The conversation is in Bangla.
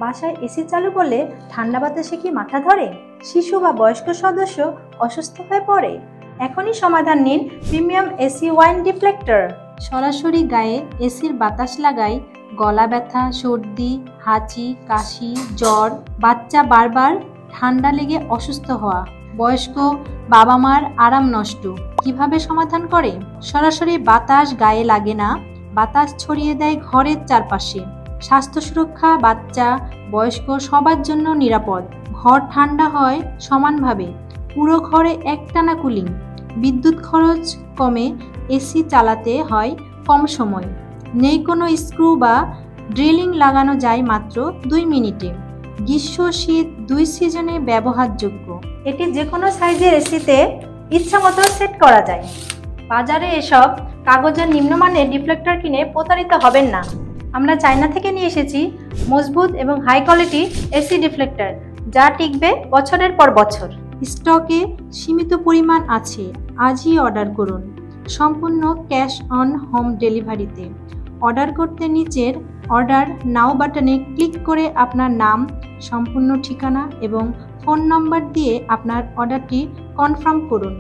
বাসায় এসি চালু করলে ঠান্ডা বাতাসে কি মাথা ধরে? শিশু বা বয়স্ক সদস্য অসুস্থ হয়ে পড়ে? এখনই সমাধান নিন প্রিমিয়াম এসি ওয়াইন ডিফ্লেক্টর। সরাসরি গায়ে এসির বাতাস লাগাই গলা ব্যথা, সর্দি, হাঁচি, কাশি, জ্বর, বাচ্চা বারবার ঠান্ডা লেগে অসুস্থ হওয়া, বয়স্ক বাবা মার আরাম নষ্ট। কিভাবে সমাধান করে? সরাসরি বাতাস গায়ে লাগে না, বাতাস ছড়িয়ে দেয় ঘরের চারপাশে। স্বাস্থ্য সুরক্ষা বাচ্চা বয়স্ক সবার জন্য নিরাপদ। ঘর ঠান্ডা হয় সমানভাবে, পুরো ঘরে একটানা কুলিং। বিদ্যুৎ খরচ কমে, এসি চালাতে হয় কম সময়। নেই কোনো স্ক্রু বা ড্রিলিং, লাগানো যায় মাত্র 2 মিনিটে। গ্রীষ্ম শীত 2 সিজনে ব্যবহারযোগ্য। এটি যে কোনো সাইজের এসিতে ইচ্ছামতো সেট করা যায়। বাজারে এসব কাগজের নিম্নমানের ডিফ্লেক্টর কিনে প্রতারিত হবেন না। আমরা চায়না থেকে নিয়ে এসেছি মজবুত এবং হাই কোয়ালিটি এসি ডিফ্লেক্টর, যা টিকবে বছরের পর বছর। স্টকে সীমিত পরিমাণ আছে, আজই অর্ডার করুন সম্পূর্ণ ক্যাশ অন হোম ডেলিভারিতে। অর্ডার করতে নিচের অর্ডার নাও বাটনে ক্লিক করে আপনার নাম, সম্পূর্ণ ঠিকানা এবং ফোন নম্বর দিয়ে আপনার অর্ডারটি কনফার্ম করুন।